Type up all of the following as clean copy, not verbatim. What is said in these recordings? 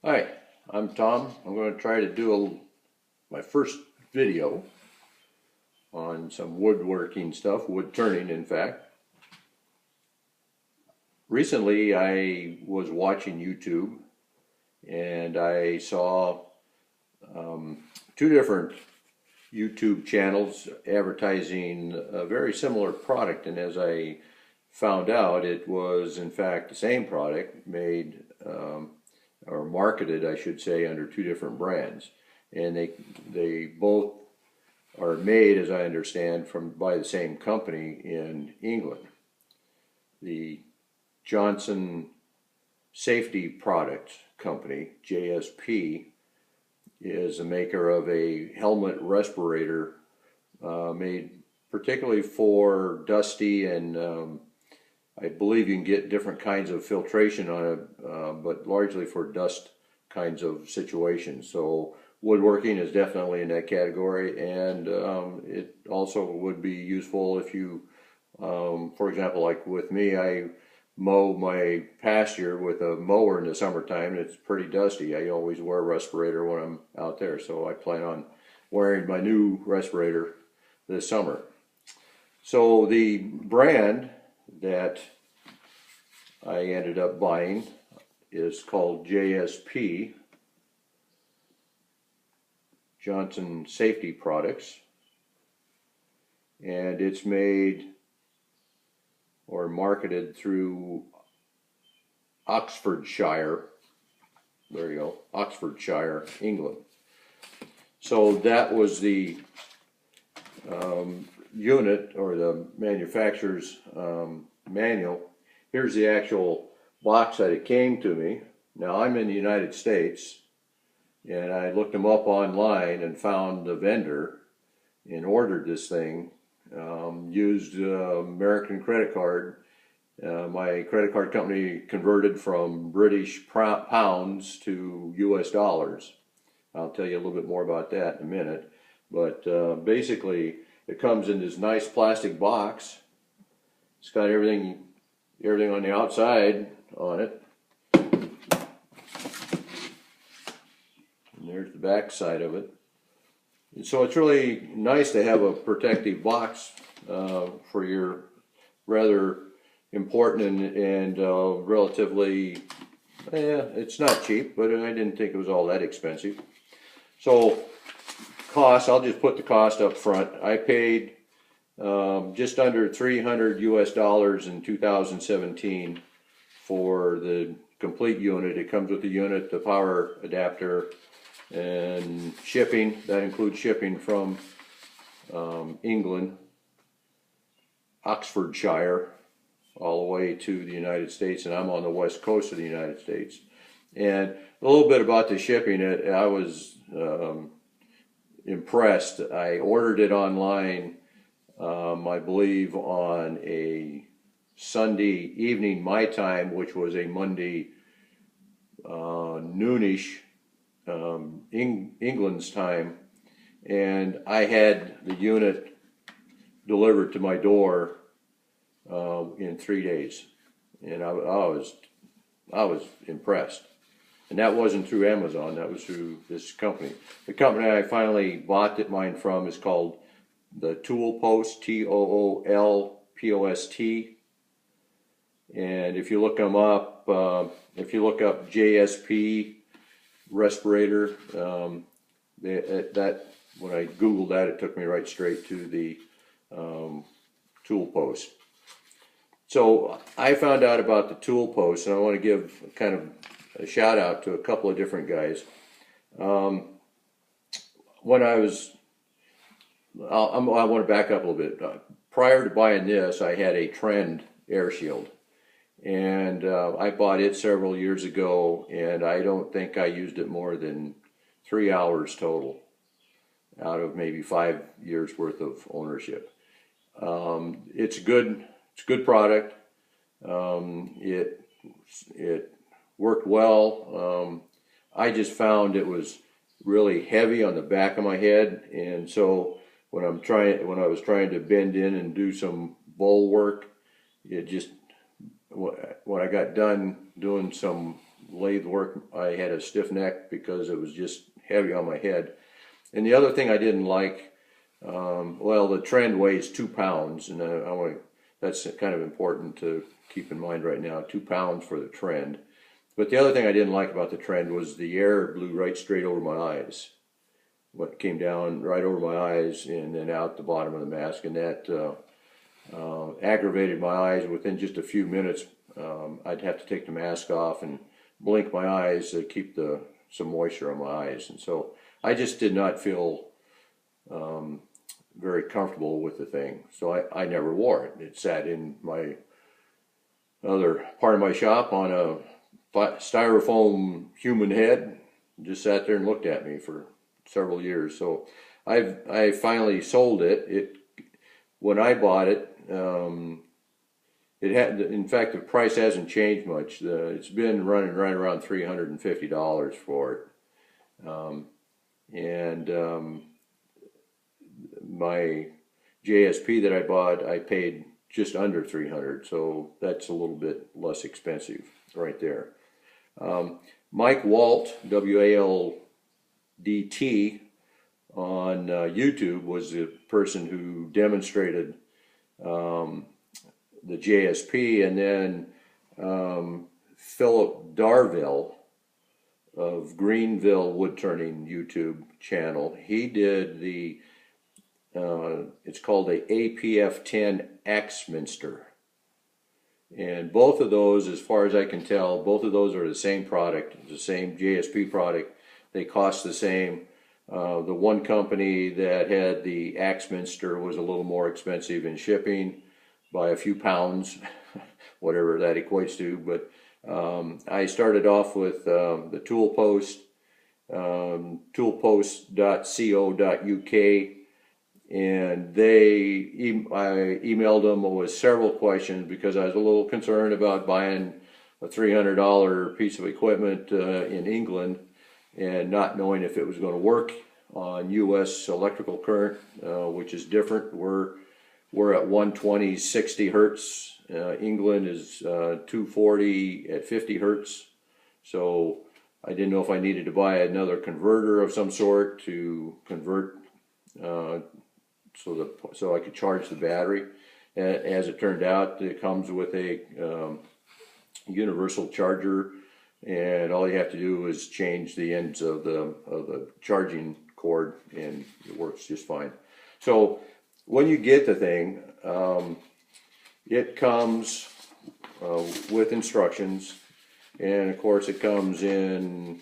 Hi, I'm Tom. I'm going to try to do my first video on some woodworking stuff, wood turning in fact. Recently I was watching YouTube and I saw two different YouTube channels advertising a very similar product, and as I found out, it was in fact the same product made or marketed, I should say, under two different brands, and they both are made, as I understand, by the same company in England. The Johnson Safety Product Company, JSP, is a maker of a helmet respirator made particularly for dusty and I believe you can get different kinds of filtration on it, but largely for dust kinds of situations. So woodworking is definitely in that category, and it also would be useful if you, for example, like with me, I mow my pasture with a mower in the summertime, and it's pretty dusty. I always wear a respirator when I'm out there, so I plan on wearing my new respirator this summer. So the brand that I ended up buying is called JSP, Johnson Safety Products, and it's made or marketed through Oxfordshire, there you go, Oxfordshire, England. So that was the unit or the manufacturer's manual. Here's the actual box that it came to me. Now I'm in the United States, and I looked them up online and found the vendor and ordered this thing. Used American credit card. My credit card company converted from British pounds to US dollars. I'll tell you a little bit more about that in a minute. But basically, it comes in this nice plastic box. It's got everything on the outside on it. And there's the back side of it. And so it's really nice to have a protective box for your rather important and relatively, it's not cheap, but I didn't think it was all that expensive. So cost, I'll just put the cost up front. I paid just under $300 US in 2017 for the complete unit. It comes with the unit, the power adapter, and shipping. That includes shipping from England, Oxfordshire, all the way to the United States, and I'm on the west coast of the United States. And a little bit about the shipping, I was impressed. I ordered it online, I believe on a Sunday evening my time, which was a Monday noonish England's time, and I had the unit delivered to my door in 3 days, and I was impressed. And that wasn't through Amazon, that was through this company. The company I finally bought mine from is called the Tool Post, TOOLPOST. And if you look them up, if you look up JSP Respirator, that when I Googled that, it took me right straight to the Tool Post. So I found out about the Tool Post, and I want to give kind of a shout out to a couple of different guys. When I want to back up a little bit. Prior to buying this, I had a Trend air shield, and I bought it several years ago, and I don't think I used it more than 3 hours total out of maybe 5 years worth of ownership. It's a good product. It worked well. I just found it was really heavy on the back of my head, and so when I was trying to bend in and do some bowl work, it just, when I got done doing some lathe work, I had a stiff neck because it was just heavy on my head. And the other thing I didn't like, well, the trend weighs 2 pounds, and that's kind of important to keep in mind right now, 2 pounds for the trend. But the other thing I didn't like about the trend was the air blew right straight over my eyes. What came down right over my eyes and then out the bottom of the mask, and that aggravated my eyes. Within just a few minutes, I'd have to take the mask off and blink my eyes to keep some moisture on my eyes. And so I just did not feel very comfortable with the thing. So I never wore it. It sat in my other part of my shop on a styrofoam human head, just sat there and looked at me for several years. So I finally sold it. When I bought it, it had, in fact, the price hasn't changed much. It's been running right around $350 for it. My JSP that I bought, I paid just under $300, so that's a little bit less expensive right there. Mike Walt, W-A-L-D-T, on YouTube was the person who demonstrated the JSP, and then Philip Darville of Greenville Wood Turning YouTube channel, he did it's called the APF-10 Axminster. And both of those, as far as I can tell, both of those are the same product, the same JSP product. They cost the same. The one company that had the Axminster was a little more expensive in shipping by a few pounds, whatever that equates to. But I started off with the Tool Post, toolpost.co.uk. And I emailed them with several questions because I was a little concerned about buying a $300 piece of equipment in England and not knowing if it was going to work on U.S. electrical current, which is different. We're at 120, 60 hertz. England is 240 at 50 hertz. So I didn't know if I needed to buy another converter of some sort to convert so I could charge the battery. As it turned out, it comes with a universal charger, and all you have to do is change the ends of the charging cord, and it works just fine. So when you get the thing, it comes with instructions, and of course it comes in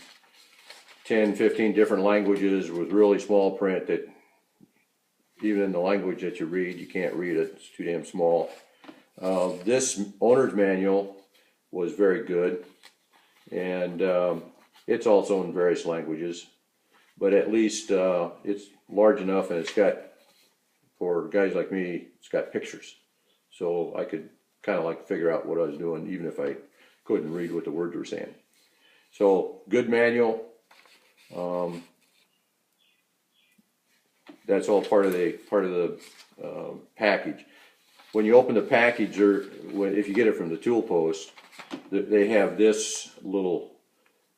10, 15 different languages with really small print that even in the language that you read, you can't read it. It's too damn small. This owner's manual was very good, and it's also in various languages, but at least it's large enough, and it's got, for guys like me, it's got pictures. So I could kind of like figure out what I was doing, even if I couldn't read what the words were saying. So good manual. That's all part of the package. When you open the package, or if you get it from the Tool Post, they have this little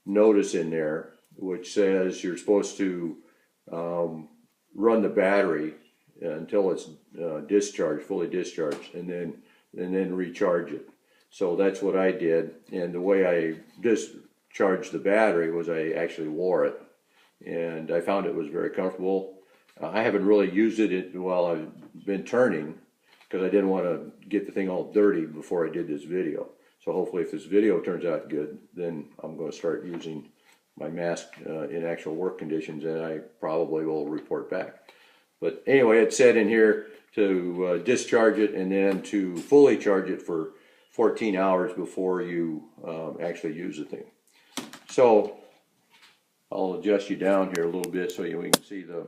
notice in there which says you're supposed to run the battery until it's discharged, fully discharged, and then recharge it. So that's what I did, and the way I discharged the battery was I actually wore it, and I found it was very comfortable. I haven't really used it while I've been turning because I didn't want to get the thing all dirty before I did this video. So hopefully if this video turns out good, then I'm going to start using my mask in actual work conditions, and I probably will report back. But anyway, it said in here to discharge it and then to fully charge it for 14 hours before you actually use the thing. So I'll adjust you down here a little bit so we can see the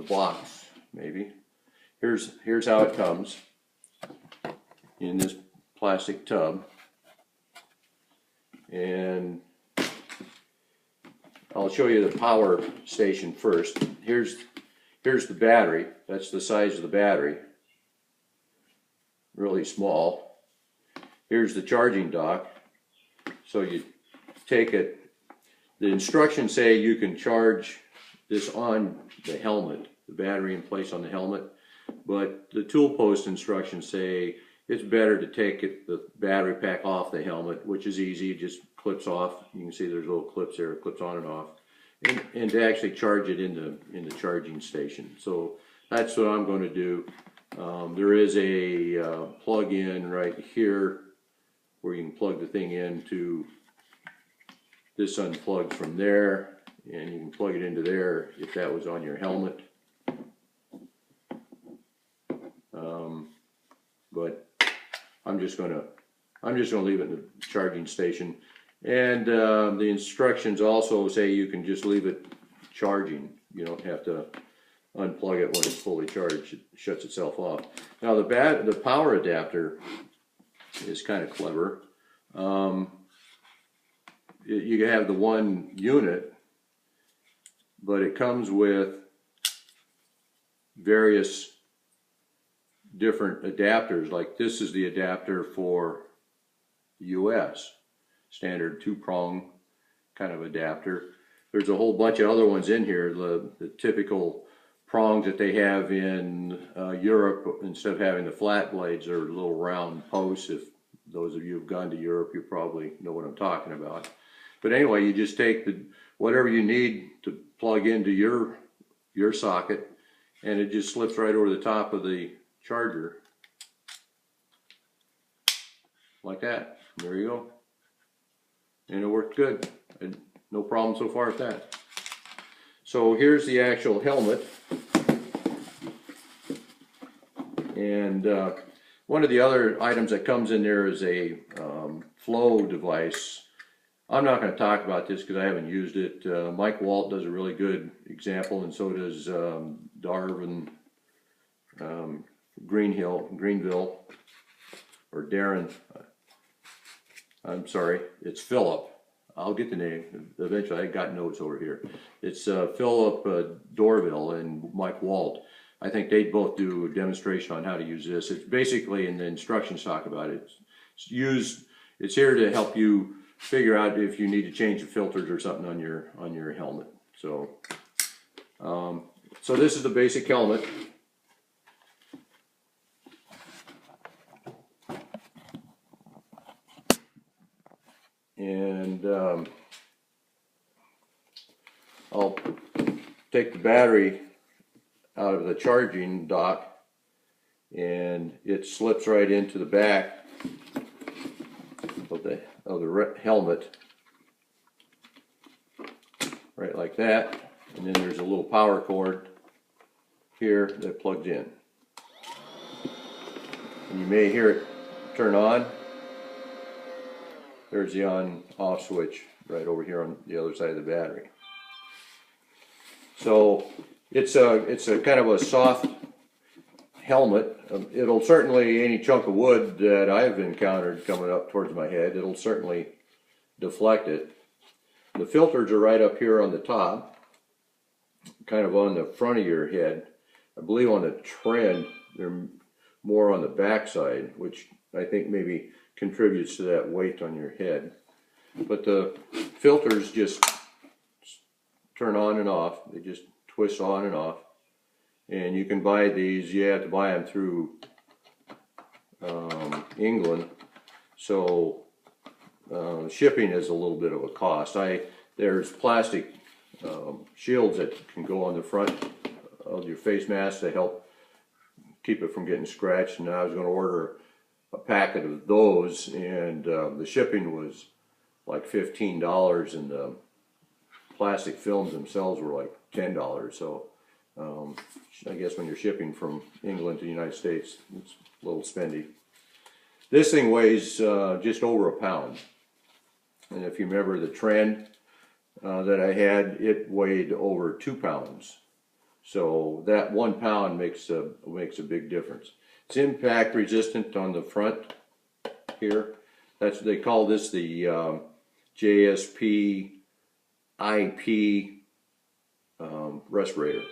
box, maybe. Here's how it comes in this plastic tub, and I'll show you the power station first. Here's the battery. That's the size of the battery, really small. here's the charging dock. So you take it, the instructions say you can charge this on the helmet, the battery in place on the helmet, but the tool post instructions say it's better to take the battery pack off the helmet, which is easy, it just clips off. You can see there's little clips there, it clips on and off, and to actually charge it in the charging station. So that's what I'm going to do. There is a plug-in right here where you can plug the thing into. This unplugs from there, and you can plug it into there if that was on your helmet. But I'm just gonna leave it in the charging station. And the instructions also say you can just leave it charging. You don't have to unplug it when it's fully charged. It shuts itself off. Now the power adapter is kind of clever. You have the one unit, but it comes with various different adapters. Like this is the adapter for US, standard 2-prong kind of adapter. There's a whole bunch of other ones in here. The typical prongs that they have in Europe, instead of having the flat blades, are little round posts. If those of you who've gone to Europe, you probably know what I'm talking about. But anyway, you just take whatever you need to plug into your socket, and it just slips right over the top of the charger, like that. There you go. And it worked good. No problem so far with that. So here's the actual helmet. And one of the other items that comes in there is a flow device. I'm not going to talk about this because I haven't used it. Mike Walt does a really good example, and so does Darvin Greenville, or Darren. I'm sorry, it's Philip. I'll get the name eventually. I got notes over here. It's Philip Dorville and Mike Walt. I think they both do a demonstration on how to use this. It's basically, in the instructions talk about it. It's here to help you figure out if you need to change the filters or something on your helmet. So, so this is the basic helmet. And I'll take the battery out of the charging dock, and it slips right into the back of the helmet, right like that. And then there's a little power cord here that plugs in, and you may hear it turn on. There's the on-off switch right over here on the other side of the battery. So it's a kind of a soft helmet. It'll certainly, any chunk of wood that I've encountered coming up towards my head, it'll certainly deflect it. The filters are right up here on the top, kind of on the front of your head. I believe on the trend they're more on the back side, which I think maybe contributes to that weight on your head. But the filters just turn on and off. They just twist on and off. And you can buy these. You have to buy them through England. So shipping is a little bit of a cost. There's plastic shields that can go on the front of your face mask to help keep it from getting scratched. And I was going to order a packet of those, and the shipping was like $15, and the plastic films themselves were like $10. So I guess when you're shipping from England to the United States, it's a little spendy. This thing weighs just over a pound, and if you remember the trend that I had, it weighed over 2 pounds. So that 1 pound makes a big difference. It's impact resistant on the front here. They call this the JSP IP respirator.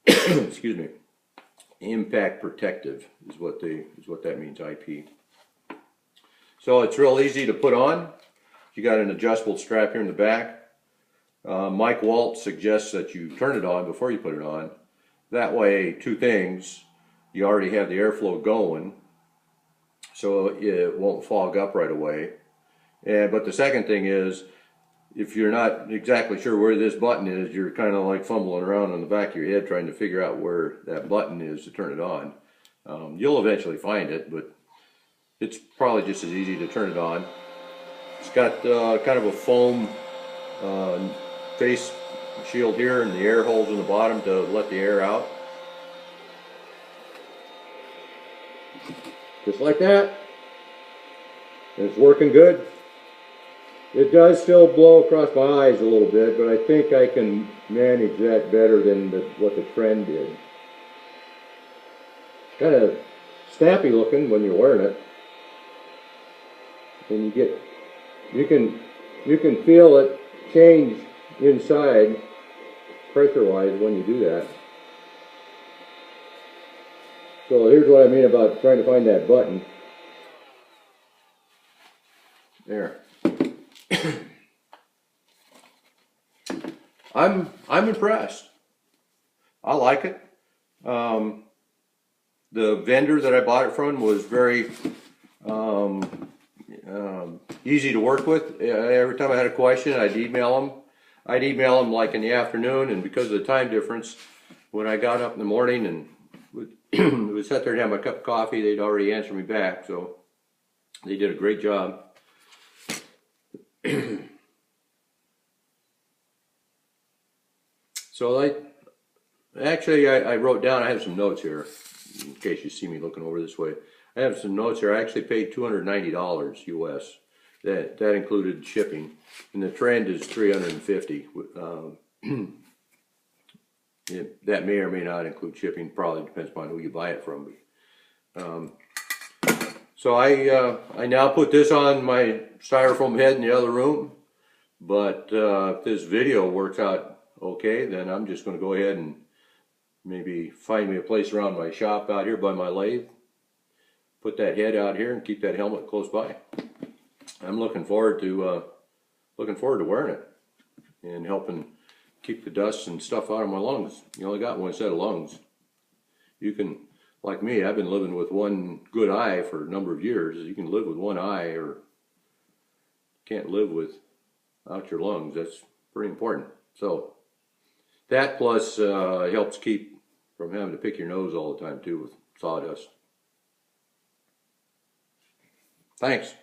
Excuse me. Impact protective is what that means. IP. So it's real easy to put on. You got an adjustable strap here in the back. Mike Walt suggests that you turn it on before you put it on. That way, two things, you already have the airflow going, so it won't fog up right away. But the second thing is, if you're not exactly sure where this button is, you're kind of like fumbling around on the back of your head trying to figure out where that button is to turn it on. You'll eventually find it, but it's probably just as easy to turn it on. It's got kind of a foam face shield here and the air holes in the bottom to let the air out. Just like that. And it's working good. It does still blow across my eyes a little bit, but I think I can manage that better than what the trend did. Kind of snappy looking when you're wearing it. And you can feel it change inside pressure-wise when you do that. So here's what I mean about trying to find that button. There. I'm impressed. I like it. The vendor that I bought it from was very easy to work with. Every time I had a question, I'd email them. I'd email them like in the afternoon, and because of the time difference, when I got up in the morning and would sit there and have my cup of coffee, they'd already answer me back. So they did a great job. So I wrote down, I have some notes here, in case you see me looking over this way. I have some notes here. I actually paid $290 US. That included shipping, and the trend is $350. That may or may not include shipping. Probably depends upon who you buy it from. So I now put this on my styrofoam head in the other room. But if this video works out okay, then I'm just going to go ahead and maybe find me a place around my shop out here by my lathe. Put that head out here and keep that helmet close by. I'm looking forward to wearing it and helping keep the dust and stuff out of my lungs. You only got one set of lungs. You can, like me, I've been living with one good eye for a number of years. You can live with one eye, or can't live without your lungs. That's pretty important. So that plus helps keep from having to pick your nose all the time too with sawdust. Thanks.